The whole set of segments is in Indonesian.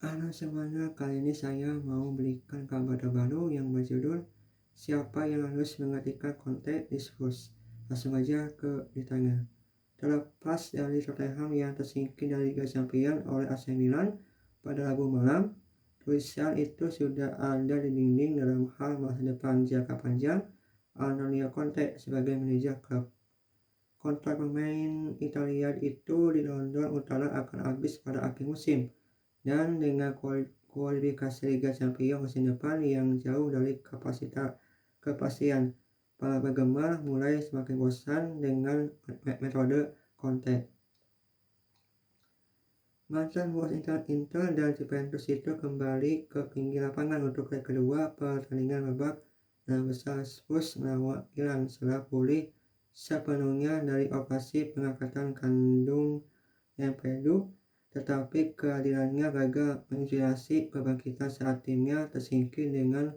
Halo semuanya, kali ini saya mau berikan kabar terbaru yang berjudul Siapa yang harus menggantikan Conte di Spurs. Langsung aja ke beritanya. Terlepas dari Tottenham yang tersingkir dari Liga Champions oleh AC Milan pada Rabu malam, tulisan itu sudah ada di dinding dalam hal masa depan jangka panjang Antonio Conte sebagai manajer klub. Kontrak pemain Italia itu di London Utara akan habis pada akhir musim, dan dengan kualifikasi Liga Champions musim depan yang jauh dari kepastian, para penggemar mulai semakin bosan dengan metode Conte. Mantan bos Inter dan Juventus itu kembali ke pinggir lapangan untuk leg kedua pertandingan babak 6 besar. Spurs melawan Milan setelah pulih sepenuhnya dari operasi pengangkatan kandung Lampedu, tetapi kehadirannya gagal menginspirasi kebangkitan saat timnya tersingkir dengan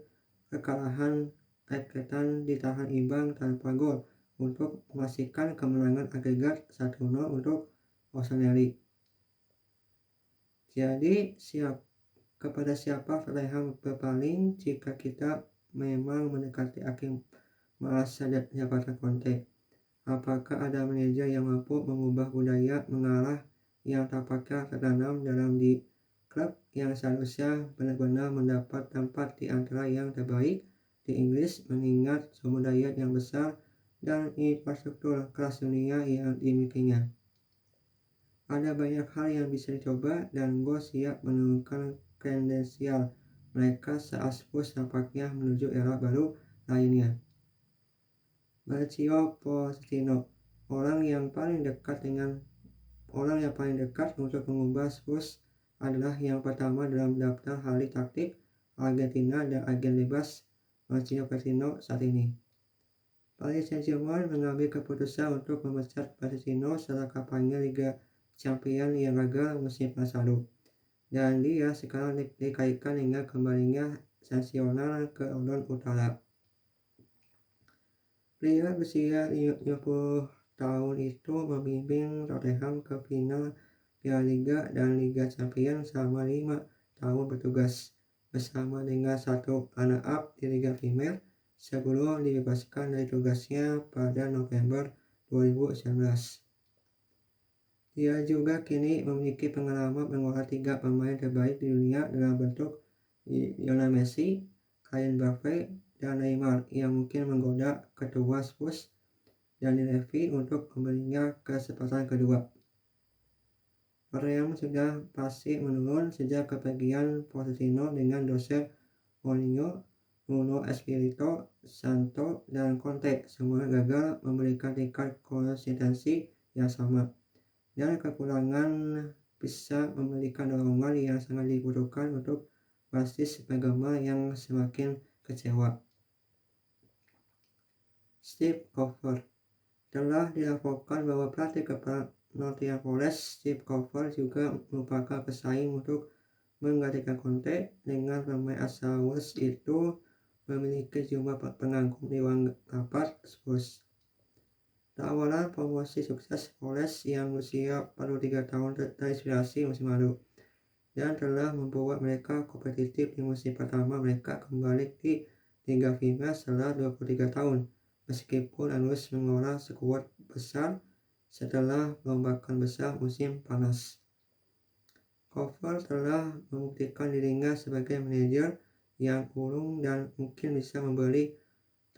kekalahan Everton ditahan imbang tanpa gol untuk memastikan kemenangan agregat 1-0 untuk Rossoneri. Jadi kepada siapa Tottenham berpaling jika kita memang mendekati akhir masa jabatan Conte? Apakah ada manajer yang mampu mengubah budaya mengalah yang tampaknya tertanam dalam di klub yang seharusnya benar-benar mendapat tempat di antara yang terbaik di Inggris, mengingat sumber daya yang besar dan infrastruktur kelas dunia yang dimilikinya? Ada banyak hal yang bisa dicoba dan gue siap menurunkan kredensial mereka saat Spurs tampaknya menuju era baru lainnya. Mauricio Pochettino, orang yang paling dekat untuk mengubah Spurs, adalah yang pertama dalam daftar ahli taktik Argentina dan agen bebas Mauricio Pochettino saat ini. Paris Saint-Germain mengambil keputusan untuk memecat Pochettino setelah kampanye Liga Champions yang gagal musim lalu, dan dia sekarang dikaitkan dengan kembalinya sensasional ke London Utara. Pria berusia 50 tahun itu membimbing Tottenham ke final Piala Liga dan Liga Champions selama 5 tahun bertugas, bersama dengan satu runner-up di Liga Primer sebelum dibebaskan dari tugasnya pada November 2019. Dia juga kini memiliki pengalaman mengolah 3 pemain terbaik di dunia dalam bentuk Lionel Messi, Kylian Mbappe, dan Neymar yang mungkin menggoda ketua Spurs Dani Levy untuk memberinya kesempatan kedua. Tottenham sudah pasti menurun sejak kepergian Pochettino dengan Jose Mourinho, Nuno Espirito Santo, dan Conte semua gagal memberikan tingkat konsistensi yang sama, dan kekurangan bisa memberikan dorongan yang sangat dibutuhkan untuk basis penggemar yang semakin kecewa. Steve Cooper. Telah dilaporkan bahwa pelatih kepala Nottingham Forest, Steve Cooper, juga merupakan pesaing untuk menggantikan Conte, dengan pemain asal Wolves itu memiliki jumlah pengagum di ruang rapat Spurs. Tawaran promosi sukses Forest yang berusia 43 tahun terinspirasi musim lalu, dan telah membuat mereka kompetitif di musim pertama mereka kembali di Liga Primer setelah 23 tahun, meskipun harus mengolah skuad besar setelah melombakan besar musim panas. Cooper telah membuktikan dirinya sebagai manajer yang ulung dan mungkin bisa memberi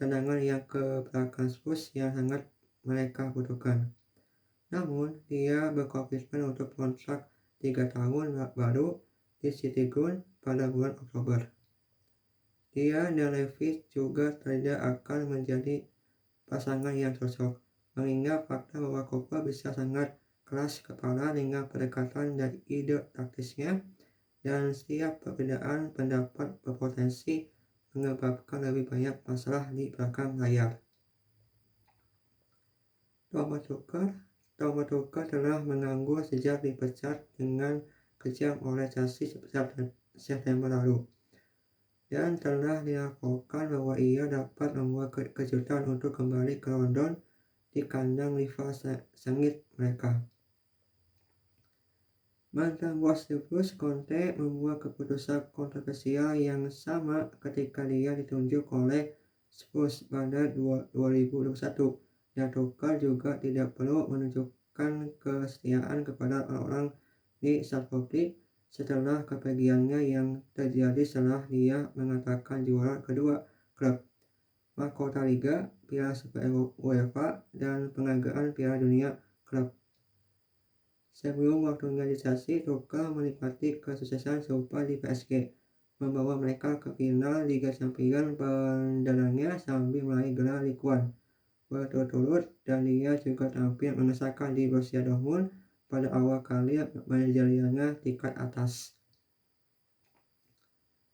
tendangan yang ke belakang Spurs yang sangat mereka butuhkan. Namun, dia berkomitmen untuk kontrak 3 tahun baru di City Ground pada bulan Oktober. Dia dan Levy juga tidak akan menjadi pasangan yang cocok, mengingat fakta bahwa Cooper bisa sangat keras kepala dengan pendekatan dan ide taktisnya, dan setiap perbedaan pendapat berpotensi menyebabkan lebih banyak masalah di belakang layar. Thomas Tuchel telah menganggur sejak dipecat dengan kejam oleh Chelsea September lalu, dan telah dilaporkan bahwa ia dapat membuat kejutan untuk kembali ke London di kandang rival sengit mereka. Mantan bos The Blues, Conte, membuat keputusan kontroversial yang sama ketika dia ditunjuk oleh Spurs pada 2021, dan Tuchel juga tidak perlu menunjukkan kesetiaan kepada orang-orang di saat publik setelah kepergiannya yang terjadi setelah dia mengatakan juara kedua klub, mahkota Liga, Piala Super UEFA, dan penghargaan Piala Dunia klub. Sebelum waktunya dicaci, Tuchel menikmati kesuksesan serupa di PSG, membawa mereka ke final Liga Champions perdananya sambil meraih gelar Ligue 1 berturut-turut, dan dia juga tampil mengesahkan di Borussia Dortmund pada awal karir manajerialnya tingkat atas.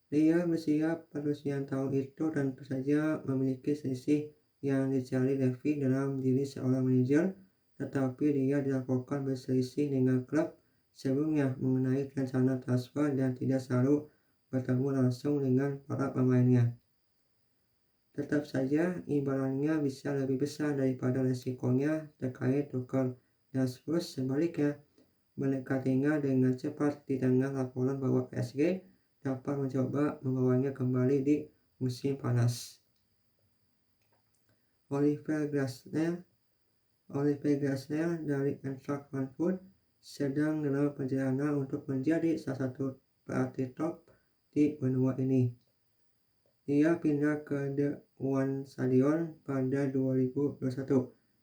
Dia berusia 49 tahun itu tentu saja memiliki selisih yang dicari Levy dalam diri seorang manajer, tetapi dia dilaporkan berselisih dengan klub sebelumnya mengenai rencana transfer dan tidak selalu bertemu langsung dengan para pemainnya. Tetap saja imbalannya bisa lebih besar daripada resikonya terkait Tuchel, dan Spurs sebaliknya mendekatinya dengan cepat di tengah laporan bahwa PSG dapat mencoba membawanya kembali di musim panas. Oliver Glasner dari Eintracht Frankfurt sedang dalam perjalanan untuk menjadi salah satu pelatih top di benua ini. Dia pindah ke The One Stadion pada 2021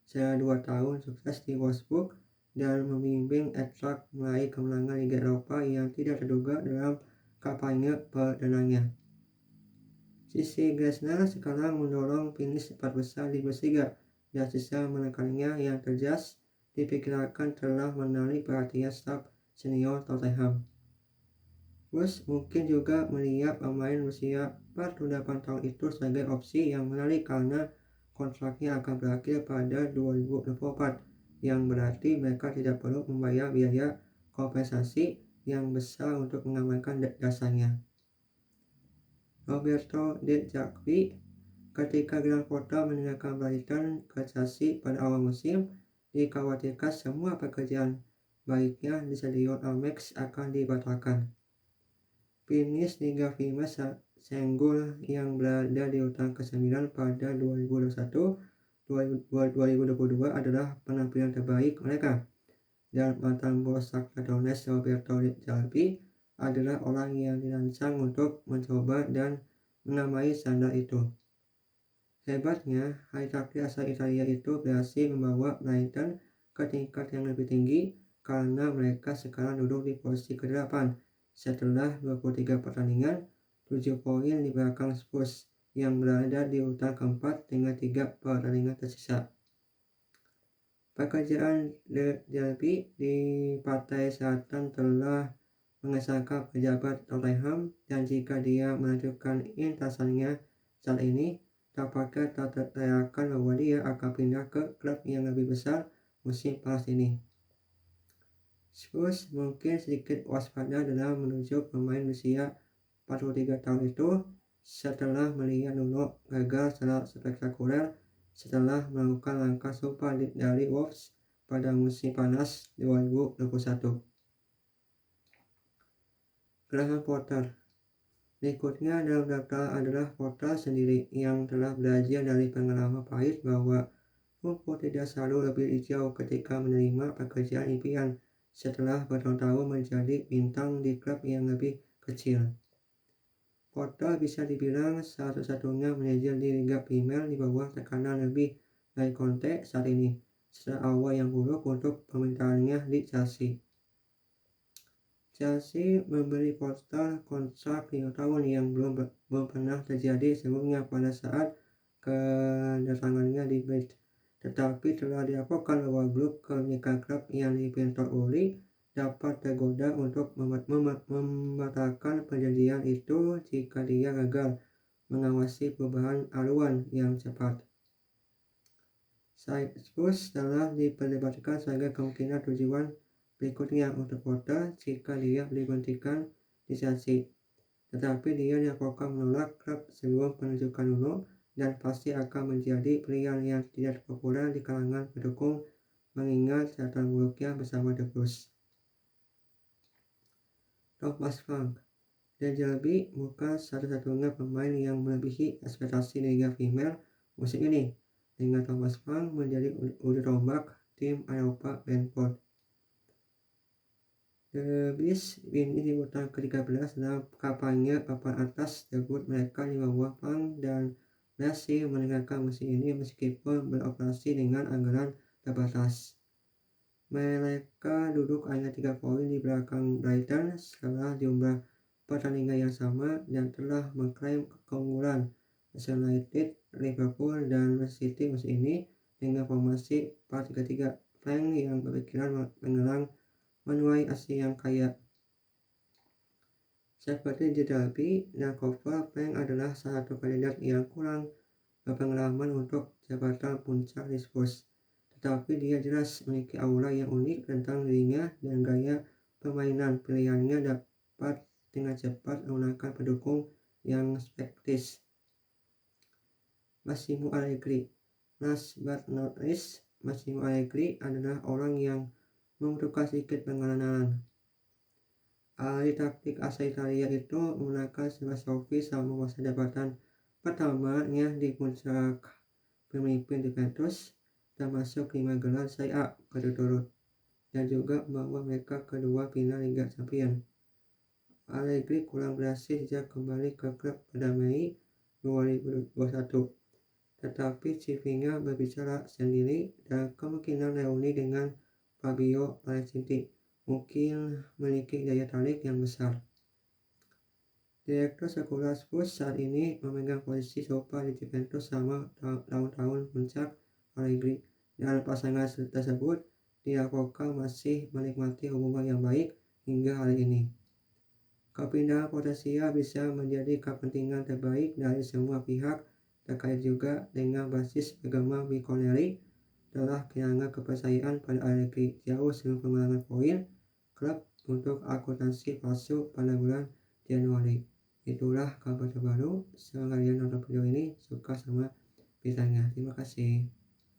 setelah 2 tahun sukses di Wolfsburg dan membimbing Eintracht meraih kemenangan Liga Eropa yang tidak terduga dalam kampanye perdananya. Sisi Glasner sekarang mendorong finish 4 besar di Bundesliga, dan sisa menekannya yang terjas diperkirakan telah menarik perhatian staf senior Tottenham. Bus mungkin juga melihat pemain berusia 48 tahun itu sebagai opsi yang menarik karena kontraknya akan berakhir pada 2024, yang berarti mereka tidak perlu membayar biaya kompensasi yang besar untuk mengamankan dasarnya. Roberto De Zerbi, ketika Graham Potter meninggalkan Brighton ke Chelsea pada awal musim, dikhawatirkan semua pekerjaan baiknya di Stadion Amex akan dibatalkan. Finish Liga Primus Senggol yang berada di urutan ke-9 pada 2021-2022 adalah penampilan terbaik mereka, dan mantan bos Shakhtar Donetsk Roberto De Zerbi adalah orang yang dirancang untuk mencoba dan menamai standar itu. Hebatnya, hierarki asal Italia itu berhasil membawa Brighton ke tingkat yang lebih tinggi karena mereka sekarang duduk di posisi ke-8 setelah 23 pertandingan, 7 poin di belakang Spurs yang berada di urutan keempat dengan 3 pertandingan tersisa. Pekerjaan De Zerbi di Pantai Selatan telah mengesankan pejabat Tottenham, dan jika dia melanjutkan intasannya saat ini, tampaknya tak terbayangkan bahwa dia akan pindah ke klub yang lebih besar musim panas ini. Spurs mungkin sedikit waspada dalam menunjuk pemain berusia 43 tahun itu setelah melihat Nuno gagal secara spektakuler setelah melakukan langkah serupa dari Wolves pada musim panas 2021. Graham Potter. Berikutnya dalam daftar adalah Potter sendiri, yang telah belajar dari pengalaman pahit bahwa rumput tidak selalu lebih hijau ketika menerima pekerjaan impian setelah bertahun-tahun menjadi bintang di klub yang lebih kecil. Potter bisa dibilang satu-satunya manajer di Liga Primer di bawah tekanan lebih dari Conte saat ini, setelah awal yang buruk untuk pemerintahannya di Chelsea. Chelsea memberi Potter kontrak 5 tahun yang belum pernah terjadi sebelumnya pada saat kedatangannya di Leeds, tetapi telah dilaporkan bahwa grup kepemilikan klub yang dipimpin Todd Boehly dapat tergoda untuk membatalkan perjanjian itu jika dia gagal mengawasi perubahan haluan yang cepat. Spurs telah diperdebatkan sebagai kemungkinan tujuan berikutnya untuk Potter jika dia diberhentikan di Chelsea, tetapi dia dilaporkan menolak klub sebelum penunjukan Nuno dan pasti akan menjadi pilihan yang tidak populer di kalangan pendukung mengingat catatan buruknya bersama The Blues. Thomas Frank. De Zerbi bukan satu-satunya pemain yang melebihi ekspektasi Liga Primer musim ini, dengan Thomas Frank menjadi ujung tombak tim Eropa Brentford. The Bees ini di urutan ke-13 dalam kampanye papan atas debut mereka di bawah Frank dan berhasil meninggalkan musim ini meskipun beroperasi dengan anggaran terbatas. Mereka duduk hanya 3 poin di belakang Brighton setelah jumlah pertandingan yang sama dan telah mengklaim keunggulan United, Liverpool, dan City musim ini dengan formasi 4-3-3. Frank yang berpikiran menuai aksi yang kaya. Seperti di Derby dan Cover, Frank adalah salah satu kandidat yang kurang berpengalaman untuk jabatan puncak di Spurs. Tetapi dia jelas memiliki aura yang unik tentang dirinya dan gaya permainan pilihannya dapat dengan cepat menggunakan pendukung yang spektis. Massimo Allegri. Last but not least, Massimo Allegri adalah orang yang membutuhkan sedikit pengenalan. Ahli taktik asal Italia itu menggunakan filosofi selama masa jabatan pertamanya di puncak pemimpin Juventus dan masuk 5 gelar Serie A berturut-turut dan juga membawa mereka ke 2 final Liga Champions. Allegri kurang berhasil sejak kembali ke klub pada Mei 2021, tetapi CV-nya berbicara sendiri dan kemungkinan reuni dengan Fabio Paratici mungkin memiliki daya tarik yang besar. Direktur sekolah Spurs saat ini memegang posisi serupa di Juventus selama tahun-tahun puncak Allegri, dan pasangan tersebut dilaporkan masih menikmati hubungan yang baik hingga hari ini. Kepindahan potensial bisa menjadi kepentingan terbaik dari semua pihak, terkait juga dengan basis agama Biconelli telah kehilangan kepercayaan pada Allegri jauh sebelum pengulangan poin klub untuk akuntansi palsu pada bulan Januari. Itulah kabar terbaru. Semoga kalian nonton video ini suka sama beritanya. Terima kasih.